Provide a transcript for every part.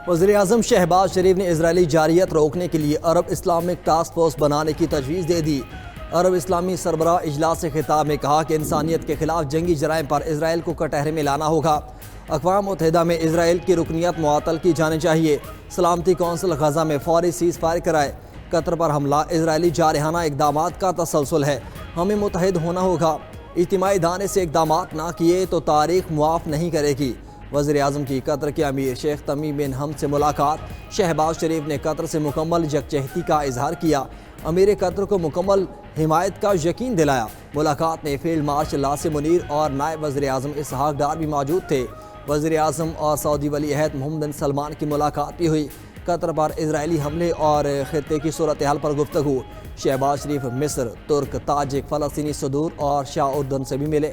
وزیر اعظم شہباز شریف نے اسرائیلی جارحیت روکنے کے لیے عرب اسلامک ٹاسک فورس بنانے کی تجویز دے دی۔ عرب اسلامی سربراہ اجلاس سے خطاب میں کہا کہ انسانیت کے خلاف جنگی جرائم پر اسرائیل کو کٹہرے میں لانا ہوگا۔ اقوام متحدہ میں اسرائیل کی رکنیت معطل کی جانی چاہیے۔ سلامتی کونسل غزہ میں فوری سیز فائر کرائے۔ قطر پر حملہ اسرائیلی جارحانہ اقدامات کا تسلسل ہے، ہمیں متحد ہونا ہوگا۔ اجتماعی دانے سے اقدامات نہ کیے تو تاریخ معاف نہیں کرے گی۔ وزیر اعظم کی قطر کے امیر شیخ تمیم بن حمد سے ملاقات۔ شہباز شریف نے قطر سے مکمل یکجہتی کا اظہار کیا۔ امیر قطر کو مکمل حمایت کا یقین دلایا۔ ملاقات میں فیلڈ مارشل ناصر منیر اور نائب وزیر اعظم اسحاق ڈار بھی موجود تھے۔ وزیر اعظم اور سعودی ولی عہد محمد بن سلمان کی ملاقات بھی ہوئی۔ قطر پر اسرائیلی حملے اور خطے کی صورتحال پر گفتگو۔ شہباز شریف مصر، ترک، تاجک، فلسطینی صدور اور شاہ اردن سے بھی ملے۔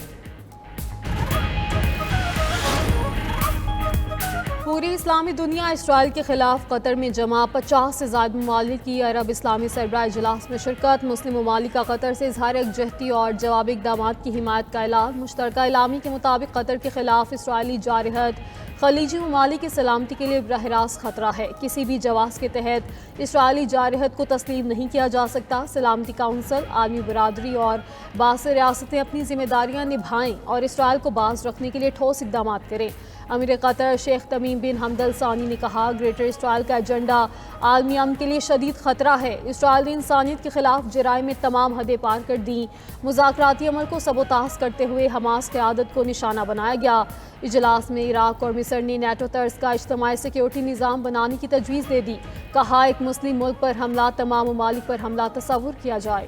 پوری اسلامی دنیا اسرائیل کے خلاف قطر میں جمع 50 سے زائد ممالک کی عرب اسلامی سربراہ اجلاس میں شرکت۔ مسلم ممالک کا قطر سے اظہار یکجہتی اور جوابی اقدامات کی حمایت کا اعلان۔ مشترکہ اعلامیہ کے مطابق قطر کے خلاف اسرائیلی جارحیت خلیجی ممالک کی سلامتی کے لیے براہ راست خطرہ ہے۔ کسی بھی جواز کے تحت اسرائیلی جارحیت کو تسلیم نہیں کیا جا سکتا۔ سلامتی کونسل، عالمی برادری اور باعث ریاستیں اپنی ذمہ داریاں نبھائیں اور اسرائیل کو باز رکھنے کے لیے ٹھوس اقدامات کریں۔ امیر قطر شیخ تمیم بن حمد ال ثانی نے کہا، گریٹر اسرائیل کا ایجنڈا عالمی امن کے لیے شدید خطرہ ہے۔ اسرائیل نے انسانیت کے خلاف جرائم میں تمام حدیں پار کر دیں۔ مذاکراتی عمل کو سبوتاژ کرتے ہوئے حماس قیادت کو نشانہ بنایا گیا۔ اجلاس میں عراق اور مصر نے نیٹو طرز کا اجتماعی سیکیورٹی نظام بنانے کی تجویز دے دی۔ کہا، ایک مسلم ملک پر حملہ تمام ممالک پر حملہ تصور کیا جائے۔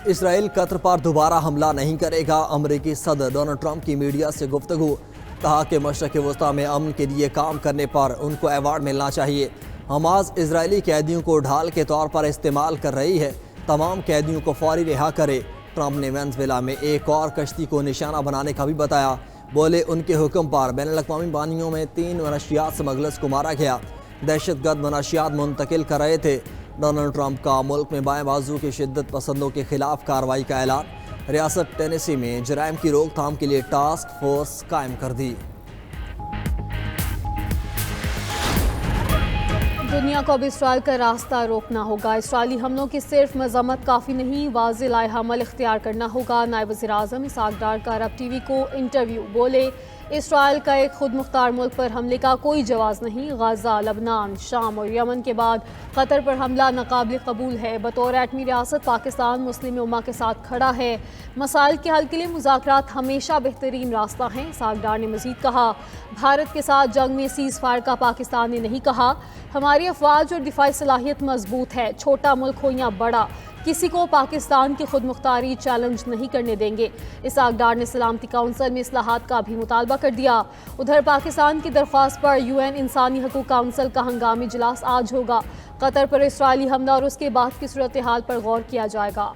اسرائیل قطر پر دوبارہ حملہ نہیں کرے گا۔ امریکی صدر ڈونلڈ ٹرمپ کی میڈیا سے گفتگو۔ کہا کہ مشرق وسطیٰ میں امن کے لیے کام کرنے پر ان کو ایوارڈ ملنا چاہیے۔ حماس اسرائیلی قیدیوں کو ڈھال کے طور پر استعمال کر رہی ہے، تمام قیدیوں کو فوری رہا کرے۔ ٹرمپ نے وینزویلا میں ایک اور کشتی کو نشانہ بنانے کا بھی بتایا۔ بولے، ان کے حکم پر بین الاقوامی پانیوں میں 3 منشیات سمگلرز کو مارا گیا، دہشت گرد منشیات منتقل کر رہے تھے۔ ڈونلڈ ٹرمپ کا ملک میں بائیں بازو کے شدت پسندوں کے خلاف کارروائی کا اعلان۔ ریاست ٹینیسی میں جرائم کی روک تھام کے لیے ٹاسک فورس قائم کر دی۔ دنیا کو اب اسرائیل کا راستہ روکنا ہوگا۔ اسرائیلی حملوں کی صرف مذمت کافی نہیں، واضح لائحہ عمل اختیار کرنا ہوگا۔ نائب وزیر اعظم اسحاق ڈار کا عرب ٹی وی کو انٹرویو۔ بولے، اسرائیل کا ایک خود مختار ملک پر حملے کا کوئی جواز نہیں۔ غزہ، لبنان، شام اور یمن کے بعد قطر پر حملہ ناقابل قبول ہے۔ بطور ایٹمی ریاست پاکستان مسلم امہ کے ساتھ کھڑا ہے۔ مسائل کے حل کے لیے مذاکرات ہمیشہ بہترین راستہ ہیں۔ اسحاق ڈار نے مزید کہا، بھارت کے ساتھ جنگ میں سیز فائر کا پاکستان نے نہیں کہا۔ ہماری افواج اور دفاعی صلاحیت مضبوط ہے، چھوٹا ملک ہو یا بڑا، کسی کو پاکستان کی خود مختاری چیلنج نہیں کرنے دیں گے۔ اسحاق ڈار نے سلامتی کونسل میں اصلاحات کا بھی مطالبہ کر دیا۔ ادھر پاکستان کی درخواست پر UN انسانی حقوق کونسل کا ہنگامی اجلاس آج ہوگا۔ قطر پر اسرائیلی حملہ اور اس کے بعد کی صورتحال پر غور کیا جائے گا۔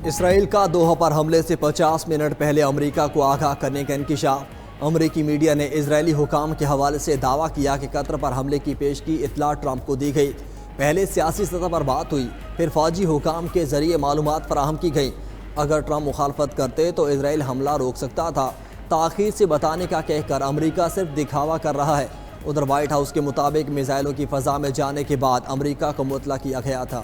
اسرائیل کا دوحہ پر حملے سے 50 منٹ پہلے امریکہ کو آگاہ کرنے کا انکشاف۔ امریکی میڈیا نے اسرائیلی حکام کے حوالے سے دعویٰ کیا کہ قطر پر حملے کی پیشگی اطلاع ٹرمپ کو دی گئی۔ پہلے سیاسی سطح پر بات ہوئی، پھر فوجی حکام کے ذریعے معلومات فراہم کی گئیں۔ اگر ٹرمپ مخالفت کرتے تو اسرائیل حملہ روک سکتا تھا۔ تاخیر سے بتانے کا کہہ کر امریکہ صرف دکھاوا کر رہا ہے۔ ادھر وائٹ ہاؤس کے مطابق میزائلوں کی فضا میں جانے کے بعد امریکہ کو مطلع کیا گیا تھا۔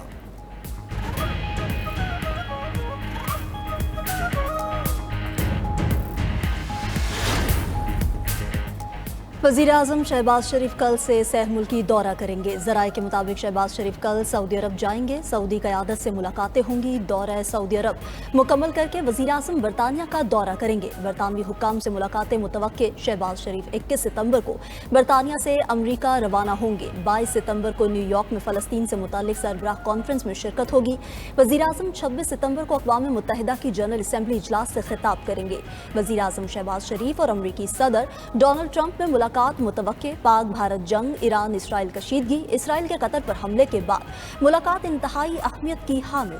وزیر اعظم شہباز شریف کل سے سہ ملکی دورہ کریں گے۔ ذرائع کے مطابق شہباز شریف کل سعودی عرب جائیں گے۔ سعودی قیادت سے ملاقاتیں ہوں گی۔ دورہ سعودی عرب مکمل کر کے وزیر اعظم برطانیہ کا دورہ کریں گے۔ برطانوی حکام سے ملاقاتیں متوقع۔ شہباز شریف 21 ستمبر کو برطانیہ سے امریکہ روانہ ہوں گے۔ 22 ستمبر کو نیو یارک میں فلسطین سے متعلق سربراہ کانفرنس میں شرکت ہوگی۔ وزیر اعظم 26 ستمبر کو اقوام متحدہ کی جنرل اسمبلی اجلاس سے خطاب کریں گے۔ وزیر اعظم شہباز شریف اور امریکی صدر ڈونلڈ ٹرمپ میں ملاقات متوقع۔ پاک بھارت جنگ، ایران اسرائیل کشیدگی، اسرائیل کے قطر پر حملے کے بعد ملاقات انتہائی اہمیت کی حامل۔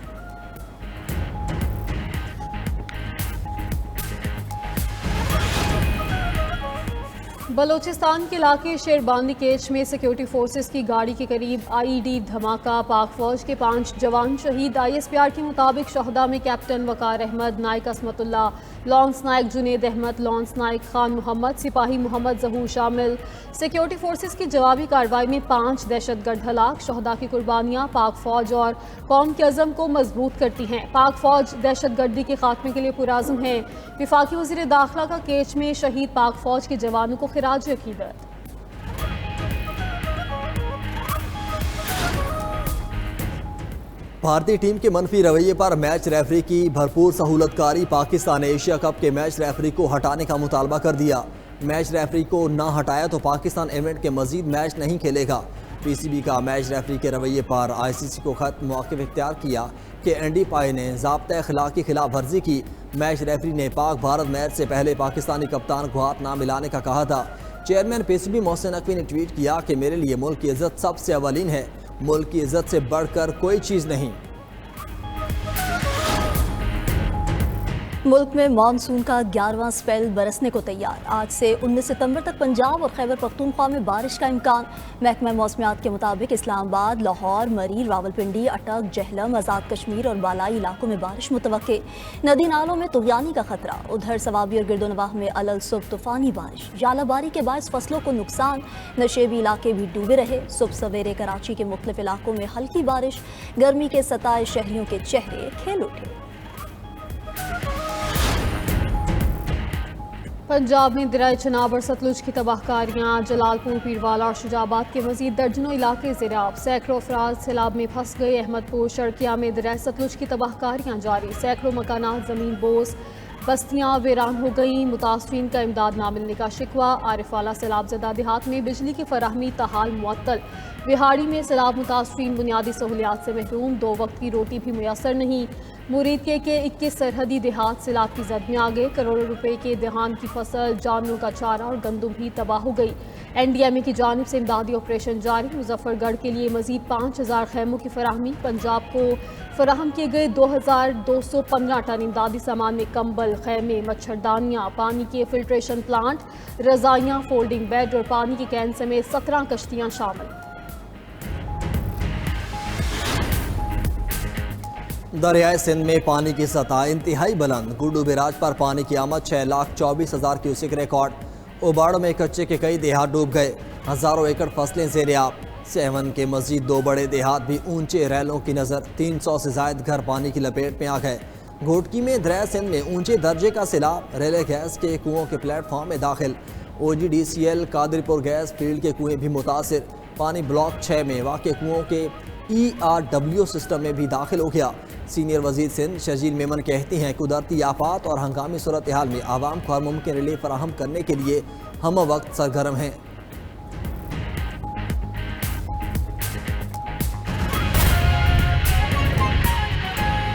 بلوچستان کے علاقے شیرباندی کیچ میں سیکیورٹی فورسز کی گاڑی کے قریب IED دھماکہ، پاک فوج کے 5 جوان شہید۔ ISPR کے مطابق شہداء میں کیپٹن وقار احمد، نائک عصمت اللہ، لانس نائک جنید احمد، لانس نائک خان محمد، سپاہی محمد ظہور شامل۔ سیکیورٹی فورسز کی جوابی کارروائی میں 5 دہشت گرد ہلاک۔ شہداء کی قربانیاں پاک فوج اور قوم کے عزم کو مضبوط کرتی ہیں۔ پاک فوج دہشت گردی کے خاتمے کے لیے پرعزم ہے۔ وفاقی وزیر داخلہ کا کیچ میں شہید پاک فوج کے جوانوں کو خراج عقیدت۔ بھارتی ٹیم کے منفی رویے پر میچ ریفری کی بھرپور سہولت کاری۔ پاکستان نے ایشیا کپ کے میچ ریفری کو ہٹانے کا مطالبہ کر دیا۔ میچ ریفری کو نہ ہٹایا تو پاکستان ایونٹ کے مزید میچ نہیں کھیلے گا۔ PCB کا میچ ریفری کے رویے پر ICC کو خط موقف اختیار کیا کہ اینڈی پائی نے ضابطۂ اخلاق کی خلاف ورزی کی۔ میچ ریفری نے پاک بھارت میچ سے پہلے پاکستانی کپتان کو ہاتھ نہ ملانے کا کہا تھا۔ چیئرمین PCB محسن نقوی نے ٹویٹ کیا کہ میرے لیے ملک کی عزت سب سے اولین ہے، ملک کی عزت سے بڑھ کر کوئی چیز نہیں۔ ملک میں مانسون کا 11واں سپیل برسنے کو تیار۔ آج سے 19 ستمبر تک پنجاب اور خیبر پختونخوا میں بارش کا امکان۔ محکمہ موسمیات کے مطابق اسلام آباد، لاہور، مری، راولپنڈی، اٹک، جہلم، آزاد کشمیر اور بالائی علاقوں میں بارش متوقع۔ ندی نالوں میں طغیانی کا خطرہ۔ ادھر صوابی اور گردونواح میں علل صبح طوفانی بارش۔ ژالہ باری کے باعث فصلوں کو نقصان۔ نشیبی علاقے بھی ڈوبے رہے۔ صبح سویرے کراچی کے مختلف علاقوں میں ہلکی بارش۔ گرمی کے ستائے شہریوں کے چہرے کھل اٹھے۔ پنجاب میں دریا چناب اور ستلج کی تباہ کاریاں۔ جلال پور، پیروالا اور شجاع آباد کے مزید درجنوں علاقے زیر آب۔ سینکڑوں افراد سیلاب میں پھنس گئے۔ احمد پور، شرقیہ میں دریا ستلج کی تباہ کاریاں جاری۔ سینکڑوں مکانات زمین بوس، بستیاں ویران ہو گئیں۔ متاثرین کا امداد نہ ملنے کا شکوہ۔ عارف والا سیلاب زدہ دیہات میں بجلی کی فراہمی تاحال معطل۔ وہاڑی میں سیلاب متاثرین بنیادی سہولیات سے محروم، 2 وقت کی روٹی بھی میسر نہیں۔ مرید کے 21 سرحدی دیہات سیلاب کی زد میں آ گئے۔ کروڑوں روپے کے دہان کی فصل، جانوروں کا چارہ اور گندم بھی تباہ ہو گئی۔ NDMA کی جانب سے امدادی آپریشن جاری۔ مظفر گڑھ کے لیے مزید 5000 خیموں کی فراہمی۔ پنجاب کو فراہم کیے گئے 2215 ٹن امدادی سامان میں کمبل، خیمے، مچھردانیاں، پانی کے فلٹریشن پلانٹ، رضائیاں، فولڈنگ بیڈ اور پانی کے کین سمیت 17 کشتیاں شامل۔ دریائے سندھ میں پانی کی سطح انتہائی بلند۔ گڈو بیراج پر پانی کی آمد 6,24,000 کیوسک ریکارڈ۔ اوباڑ میں کچے کے کئی دیہات ڈوب گئے، ہزاروں ایکڑ فصلیں زیر آب۔ سیون کے مزید 2 بڑے دیہات بھی اونچے ریلوں کی نظر، 300 سے زائد گھر پانی کی لپیٹ میں آ گئے۔ گھوٹکی میں دریائے سندھ میں اونچے درجے کا سیلاب، ریلے گیس کے کنوؤں کے پلیٹ فارم میں داخل۔ OGDCL قادری پور گیس فیلڈ کے کنویں بھی متاثر۔ پانی بلاک 6 میں واقع کنوؤں کے ERW سسٹم میں بھی داخل ہو گیا۔ سینئر وزیر سندھ شجیل میمن کہتی ہیں قدرتی آفات اور ہنگامی صورتحال میں عوام کو ہر ممکن ریلیف فراہم کرنے کے لیے ہم وقت سرگرم ہیں۔